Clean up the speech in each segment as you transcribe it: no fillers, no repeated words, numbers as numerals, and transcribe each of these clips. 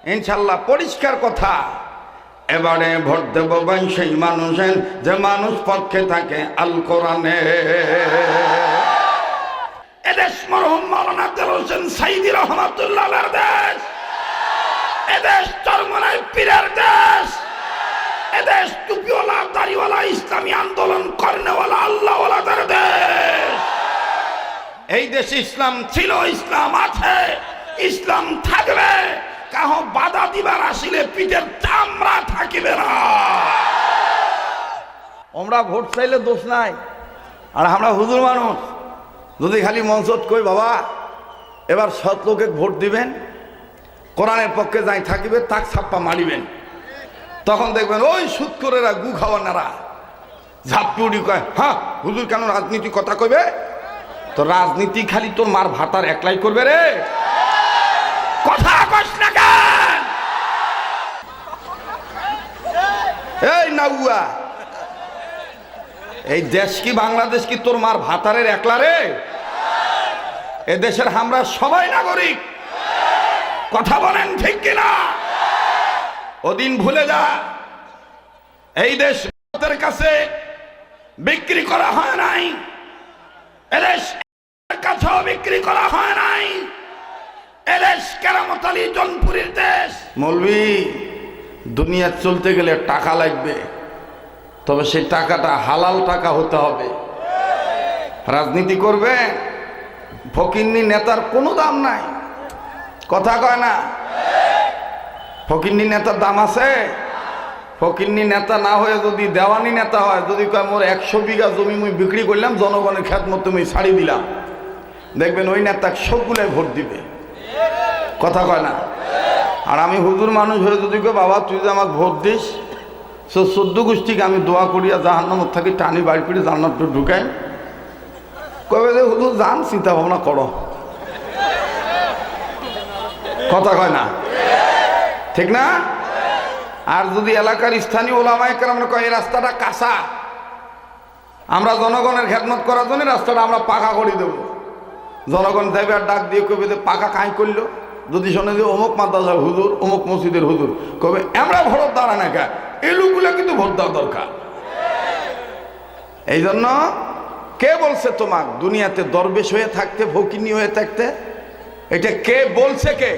ইনশাল্লাহ পরিষ্কার কথা। এবারে ভোট দেব ভাই সেই মানুষের যে মানুষ পক্ষে থাকে আল কোরআনে। এদেশ মরহুম মাওলানা দেলোয়ার হোসেন সাইদি রহমাতুল্লাহ আলাইহির দেশ, এদেশ চরমনাই পীরের দেশ, এদেশ টুপিওয়ালা দাড়িওয়ালা ইসলামী আন্দোলন কর্নেওয়ালা আল্লাহওয়ালাদের দেশ। এই দেশে ইসলাম ছিল, ইসলাম আছে, ইসলাম থাকবে। কাহ বাধা দিবার আসিলে পিঠের চামড়া থাকিবে না। আমরা ভোট চাইলে দোষ নাই, আর আমরা হুজুর মানুষ যদি খালি মঞ্চত কই বাবা এবার সৎ লোকে ভোট দিবেন, কোরআনের পক্ষে যাই থাকিবে তাক ছাপ্পা মারিবেন, তখন দেখবেন ওই সুৎকরেরা গু খাওয়ানারা ঝাপটি উড়ি কয় হ্যাঁ হুজুর কেন রাজনীতি কথা কইবে? তো রাজনীতি খালি তোর মার ভাতার একলাই করবে রে, কথা কস না কেন? এই নাউয়া, এই দেশ কি বাংলাদেশ কি তোর মার ভাতারের একলা রে? এ দেশের আমরা সবাই নাগরিক, কথা বলেন ঠিক কিনা? ওদিন ভুলে যা, এই দেশ ভারতের কাছে বিক্রি করা হয় নাই, এদেশ কাছেও বিক্রি করা হয় নাই। এদেশ কেরামত আলী জনপুরীর দেশ। মৌলভী, দুনিয়া চলতে গেলে টাকা লাগবে, তবে সেই টাকাটা হালাল টাকা হতে হবে। রাজনীতি করবে, ফকিন্নি নেতার কোনো দাম নাই, কথা কয় না? ফকিন্নি নেতার দাম আছে? ফকিন্নি নেতা না হয়ে যদি দেওয়ানি নেতা হয়, যদি কয় মোর 100 বিঘা জমি মুই বিক্রি করলাম, জনগণের খেদমত তুমি ছাড়ি দিলাম, দেখবেন ওই নেতা সবগুলাই ভোট দিবে, কথা কয় না? আর আমি হুজুর মানুষ হয়ে যদি কই বাবা তুই যে আমাকে ভোট দিস, 14 গোষ্ঠীকে আমি দোয়া করিয়া জাহান্নামত থাকি টানি বাড়ি করে জান্নাত ঢুকাই, কবে যে হুজুর যান চিন্তা ভাবনা করো, কথা কয় না? ঠিক না? আর যদি এলাকার স্থানীয় ওলামায়ে কেরাম কয় এই রাস্তাটা কাঁচা, আমরা জনগণের খেদমত করার জন্য রাস্তাটা আমরা পাকা করে দেব, জনগণ দেবে আর ডাক দিয়ে কবে যে পাকা কাই করলো, যদি শোনে যে অমুক মাদ্রাসার হুজুর, অমুক মসজিদের হুজুর, কবে আমরা ভোট দাঁড়া না কা, এই লোকগুলো কিন্তু ভোট দেওয়া দরকার। এই জন্য কে বলছে তোমাক দুনিয়াতে দরবেশ হয়ে থাকতে, ফকিনি হয়ে থাকতে? এটা কে বলছে? কে?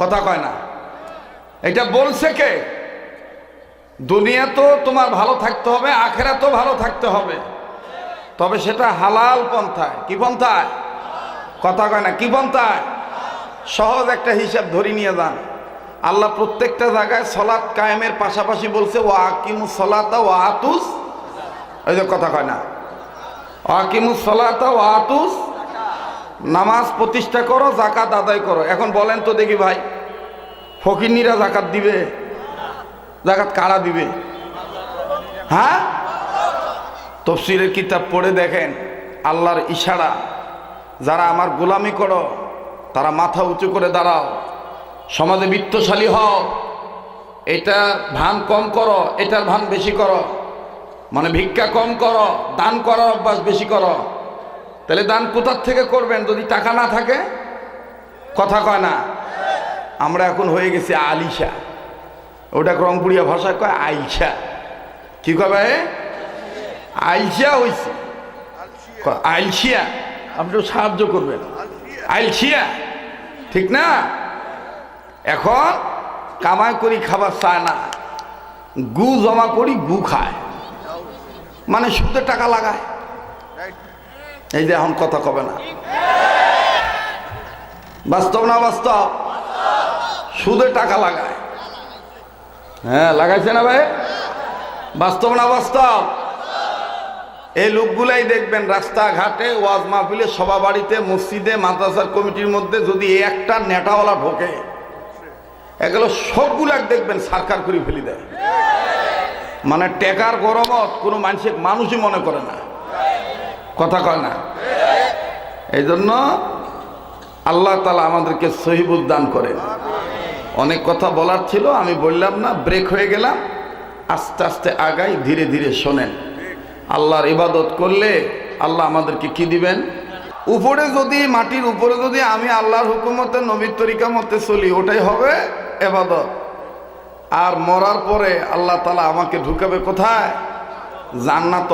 কথা কয় না? এটা বলছে কে? দুনিয়া তো তোমার ভালো থাকতে হবে, আখেরাতও ভালো থাকতে হবে, তবে সেটা হালাল পন্থায়। কি পন্থায়? কথা কয় না? কি পন্থায়? সহজ একটা হিসাব ধরি নিয়ে যান। আল্লাহ প্রত্যেকটা জায়গায় সলাৎ কায়েমের পাশাপাশি বলছে ওয়া আকিমুস সলাতা ওয়া আতুস, এই যে কথা কয় না, ওয়া আকিমুস সলাতা ওয়া আতুস, নামাজ প্রতিষ্ঠা করো, যাকাত আদায় করো। এখন বলেন তো দেখি ভাই, ফকিন্নিরা যাকাত দিবে? যাকাত কারা দিবে? হ্যাঁ? তাফসীরের কিতাব পড়ে দেখেন, আল্লাহর ইশারা, যারা আমার গোলামি করো তারা মাথা উঁচু করে দাঁড়াও, সমাজে বিত্তশালী হও, এটা ভান কম করো, এটার ভান বেশি করো, মানে ভিক্ষা কম করো, দান করার অভ্যাস বেশি করো। তাহলে দান কোথার থেকে করবেন যদি টাকা না থাকে? কথা কয় না? আমরা এখন হয়ে গেছি আলিশা, ওটা রংপুরিয়া ভাষায় কয় আইসা। কি কবে? আইসা হয়েছে, আইলসিয়া। আপনি সাহায্য করবেন, আইলসিয়া, ঠিক না? এখন কামাই করি খাবার চায় না, গু জমা করি গু খায়, মানে সুদে টাকা লাগায়। এই যে এখন কথা কবে না, বাস্তব না বাস্তব? সুদে টাকা লাগায়, হ্যাঁ লাগাইছে না ভাই? বাস্তব না বাস্তব? এই লোকগুলাই দেখবেন রাস্তাঘাটে, ওয়াজ মাহফিলে, সভাবাড়িতে, মসজিদে, মাদ্রাসার কমিটির মধ্যে যদি একটা নেটাওয়ালা ঢোকে, এগুলো সবগুলাক দেখবেন সরকার করে ফেলে দেয়, মানে টেকার গরমত কোনো মানুষই মনে করে না, কথা কয় না? এই জন্য আল্লাহ তাআলা আমাদেরকে সহিবুল দান করেন। অনেক কথা বলার ছিল, আমি বললাম না, ব্রেক হয়ে গেলাম। আস্তে আস্তে আগাই, ধীরে ধীরে শোনেন। আল্লাহর ইবাদত করলে আল্লাহ আমাদেরকে কি দিবেন? উপরে যদি মাটির উপরে যদি আমি আল্লাহর হুকুমতে নবীর তরিকা মতে চলি ওটাই হবে ইবাদত। আর মরার পরে আল্লাহ তাআলা আমাকে ঢুকাবে কোথায়? জান্নাত।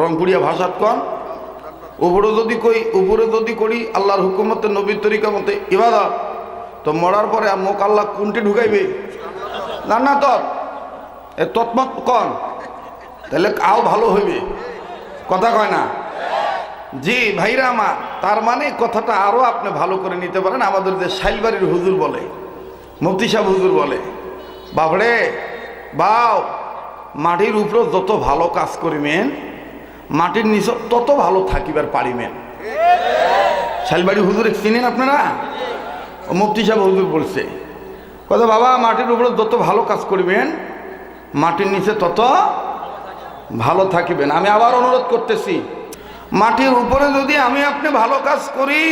রংপুরিয়া ভাষাত কন উপরে যদি করি আল্লাহর হুকুমতে নবীর তরিকা মতে ইবাদত, তো মরার পরে মোক আল্লাহ কোনটি ঢুকাইবে? জান্নাত। এ তৎমত কন, তাহলে আও ভালো হইবে। কথা কয় না? জি ভাইরা আমার, তার মানে কথাটা আরো আপনি ভালো করে নিতে পারেন। আমাদের যে শাইলবাড়ির হুজুর বলে, মুফতি সাহেব হুজুর বলে, বাবরে বাও, মাটির উপরে যত ভালো কাজ করিবেন মাটির নিচে তত ভালো থাকিবার পারিবেন। শাইলবাড়ি হুজুর চিনেন আপনারা? মুফতি সাহেব হুজুর বলছে কথা, বাবা মাটির উপরে যত ভালো কাজ করিবেন মাটির নিচে তত ভালো থাকিবেন। আমি আবার অনুরোধ করতেছি, মাটির উপরে যদি আমি আপনি ভালো কাজ করি,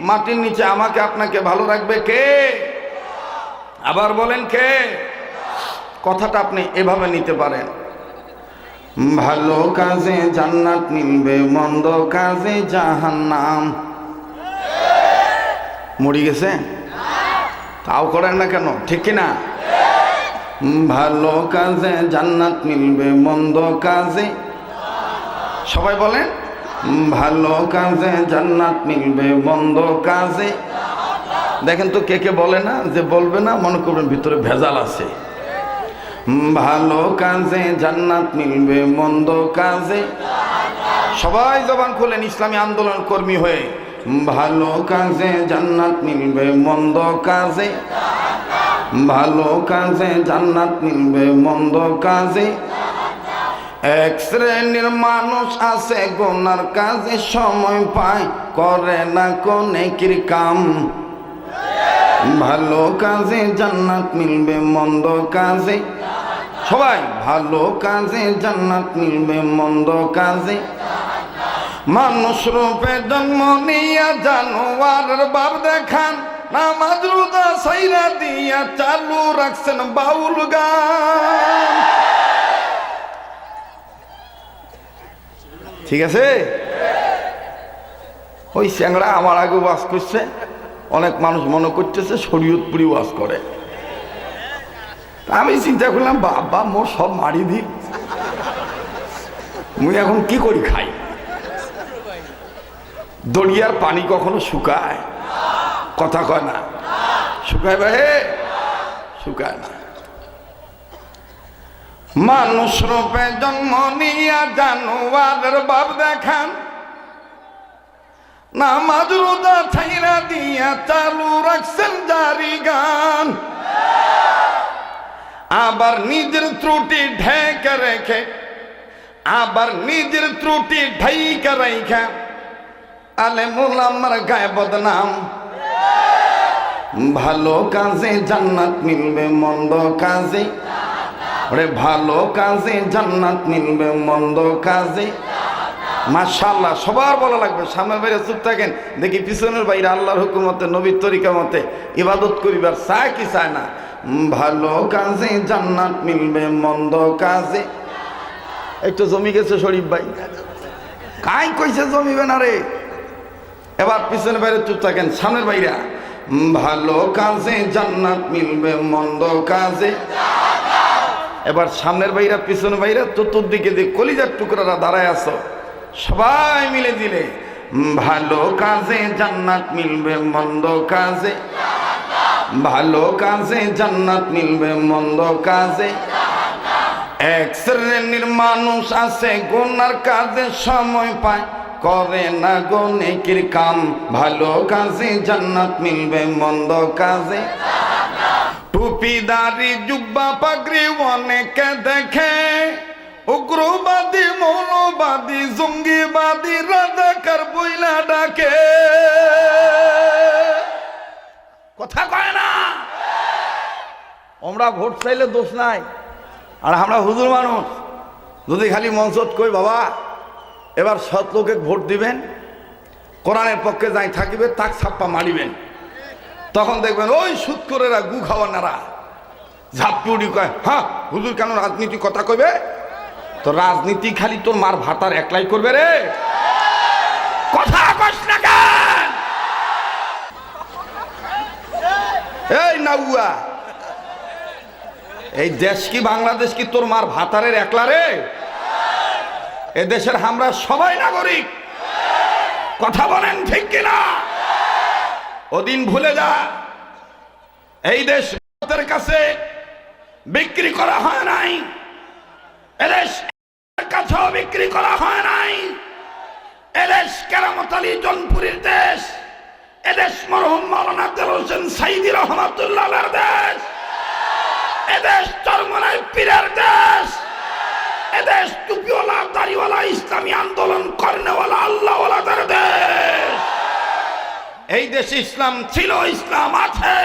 মাটির নিচে আমাকে আপনাকে ভালো রাখবে কে? আবার বলেন কে? কথাটা আপনি এভাবে নিতে পারেন, ভালো কাজে জান্নাত মিলবে, মন্দ কাজে জাহান্নাম। মরে গেছে তাও করেন না কেন? ঠিক কিনা? ভালো কাজে জান্নাত মিলবে, মন্দ কাজে, সবাই বলেন ভালো কাজে জান্নাত মিলবে, মন্দ কাজে। দেখেন তো কে কে বলে না, যে বলবে না মনে করবেন ভিতরে ভেজাল আছে। ভালো কাজে জান্নাত মিলবে, মন্দ কাজে, সবাই জবান খুলেন ইসলামী আন্দোলন কর্মী হয়ে, ভালো কাজে জান্নাত মিলবে, মন্দ কাজে, ভালো কাজে জান্নাত মিলবে, মন্দ কাজে। এক শ্রেণীর মানুষ আছে গুনার কাজে সময় পায়, করে না কোন নেকির কাম। ভালো কাজে জান্নাত মিলবে, মন্দ কাজে, সবাই ভালো কাজে জান্নাত মিলবে, মন্দ কাজে। মানুষ রূপে জন্ম নিয়া জানোয়ারের বাপ দেখান, নামাজ রোজা সাইরা দিয়া চালু রাখছেন বাউল গান। ঠিক আছে? ওই চ্যাংড়া আমার আগে ওয়াজ করছে, অনেক মানুষ মনে করতেছে শরীয়তপুরি ওয়াজ করে। আমি চিন্তা করলাম বাবা মোর সব মারি দি, মুই এখন কি করি খাই? দরিয়ার পানি কখনো শুকায়? কথা কয় না? শুকায় ভাই? শুকায় না। মানুষ রূপে জন্ম নিয়া জানোয়ারের বাপ দেখান, নামাজ রোজা ছাইরা দিয়া চালু রাখছেন জারি গান। আবার নিজের ত্রুটি ঢেকে রেখে, আবার নিজের ত্রুটি ঢাইকে রেখে আলেমুল আমার গায়ে বদনাম। ভালো কাজে জান্নাত মিলবে, মন্দ কাজে, ওরে ভালো কাজে জান্নাত মিলবে, মন্দ কাজে। মাশাআল্লাহ, সবার বলা লাগবে। সামনের বাইরে চুপ থাকেন, দেখি পিছনের বাইরে আল্লাহর হুকুমতে নবীর তরিকা মতে ইবাদত করিবার চায় কি চায় না? ভালো কাজে জান্নাত মিলবে, মন্দ কাজে। একটু জমি গেছে শরীফ ভাই, কাই কইছে জমিবে না রে? এবার পিছনের বাইরে চুপ থাকেন, সামনের বাইরা ভালো কাজে জান্নাত মিলবে, মন্দ কাজে। এবার সামনের বাইরা পিছনের বাইরা চতুর্দিকে যে কলিজার টুকরারা দাঁড়ায় আছো সবাই মিলে দিলে ভালো কাজে জান্নাত মিলবে, মন্দ কাজে, ভালো কাজে জান্নাত মিলবে, মন্দ কাজে। এক শ্রেণীর মানুষ আছে গুনার কাজে সময় পায়, করে না গো নেকির কাম। ভালো কাজে জান্নাত মিলবে, মন্দ কাজে। টুপিদারি জুব্বা পাগড়ি অনেকে দেখে, উগ্রবাদী মৌলবাদী জঙ্গিবাদী রাজাকার বইলা ডাকে। কথা কয় না? আমরা ভোট চাইলে দোষ নাই, আর আমরা হুজুর মানুষ যদি খালি মঞ্চত কই বাবা এবার সৎ লোকে ভোট দিবেন, কোরআনের পক্ষে যাই থাকিবে তাক ছাপ্পা মারিবেন, তখন দেখবেন ওই সুৎকরেরা গু খাওয়ানারা ঝাপটি উড়ি কয় হ্যাঁ হুজুর কেন রাজনীতি কথা কইবে? তো রাজনীতি খালি তোর মার ভাতার একলাই করবে রে। কথা কয় কস না কেন? এই নাউয়া, এই দেশ কি বাংলাদেশ কি তোর মার ভাতারের একলা রে? এ দেশের আমরা সবাই নাগরিক, কথা বলেন ঠিক কিনা? ওদিন ভুলে যা, এই দেশ ভারতের কাছে বিক্রি করা হয় নাই, এদেশ কাছেও বিক্রি করা হয় নাই। এদেশ কেরামত আলী জনপুরীর দেশ, এদেশ মরহুম মাওলানা দেলোয়ার হোসেন সাইদী রহমাতুল্লাহর দেশ, এদেশ চরমনাই পীরের দেশ, এদেশ টুপিওয়ালা দাড়িওয়ালা ইসলামী আন্দোলন কর্নেওয়ালা আল্লাহওয়ালাদের দেশ। এই দেশে ইসলাম ছিল, ইসলাম আছে,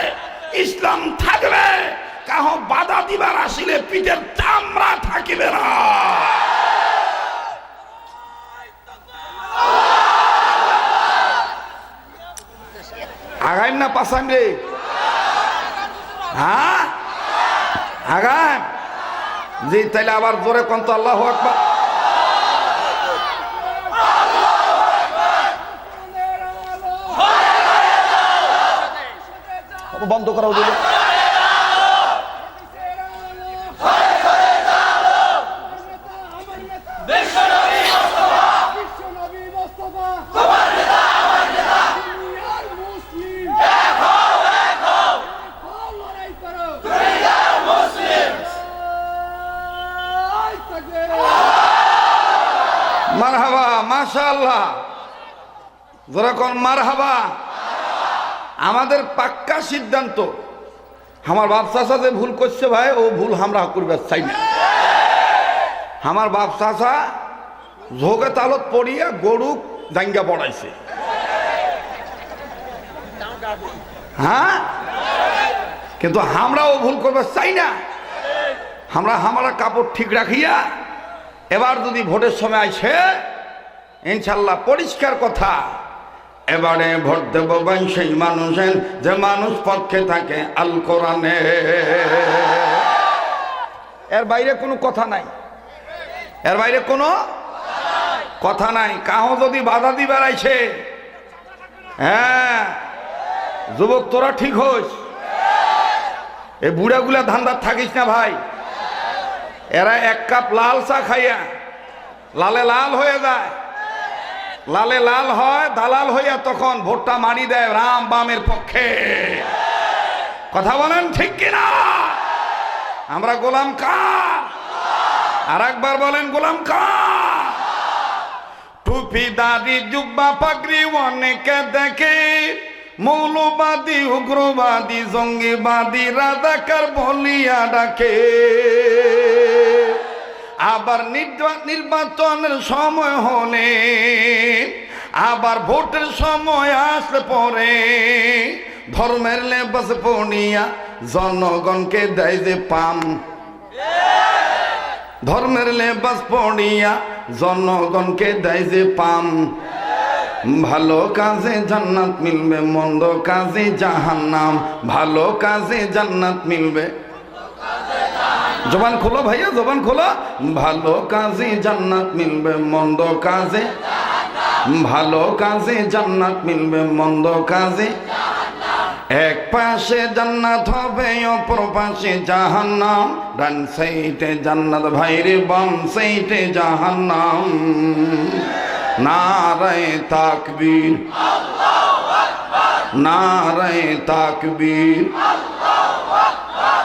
ইসলাম থাকবে। কাহ বাধা দিবার আসিলে পিঠের চামড়া থাকিবে না। আগাইম না পাসাইম রে? হ্যাঁ আগাম জি, তাইলে আবার জোরে কন্ত আল্লাহু আকবার। বন্ধ করা দিল। মারহাবা, মাশাআল্লাহ, যেরকম মারহাবা। আমাদের পাক্কা সিদ্ধান্ত, আমার বাপ চাচা যে ভুল করছে ভাই, ও ভুল আমরা করবে চাই না। আমার বাপ চাচা ঝোঁকে তালত পড়িয়া গরু জাঙ্গা পড়াইছে, হ্যাঁ, কিন্তু আমরা ও ভুল করবে চাই না। আমরা কাপড় ঠিক রাখিয়া এবার যদি ভোটের সময় আসে, ইনশাল্লাহ পরিষ্কার কথা, এবারে ভোট দেব সেই মানুষের যে মানুষ পক্ষে থাকে আল কোরআনে। এর বাইরে কোনো কথা নাই, এর বাইরে কোনো কথা নাই। কাহ যদি বাধা দিবার আইছে, হ্যাঁ যুবক তোরা ঠিক হোস, এই বুড়াগুলা ধান্দার থাকিস না ভাই। এরা এক কাপ লাল চা খাইয়া লালে লাল হয়ে যায়, লালে লাল হয়, দালাল হইয়া তখন ভোটটা মারি দেয় রাম বামের পক্ষে। কথা বলেন ঠিক কিনা? আমরা গোলাম কার? আর একবার বলেন গোলাম কার? টুপি দাড়ি জুব্বা পাগড়ি অনেকে দেখে, মৌলবাদী উগ্রবাদী জঙ্গিবাদী রাজাকার বলিয়া ডাকে। আবার নির্বাচনের সময় হলে, আবার ভোটের সময় আসলে পরে ধর্মের লেবাস পড়িয়া জনগণকে দেয় যে পাম। ধর্মের লেবাস পড়িয়া জনগণকে দেয় যে পাম। ভালো কাজে জান্নাত মিলবে, মন্দ কাজে জাহান্নাম। ভালো কাজে জান্নাত মিলবে, জবান খোলো ভাইয়া, জবান খোলো। ভালো কাজে জান্নাত মিলবে, মন্দ কাজে, ভালো কাজে জান্নাত মিলবে, মন্দ কাজে। এক পাশে জান্নাত হবে, অপর পাশে জাহান্নাম। ডান সাইডে জান্নাত ভাইরে, বাম সাইডে জাহান্নাম। নারায়ে তাকবীর, নারায়ে তাকবীর।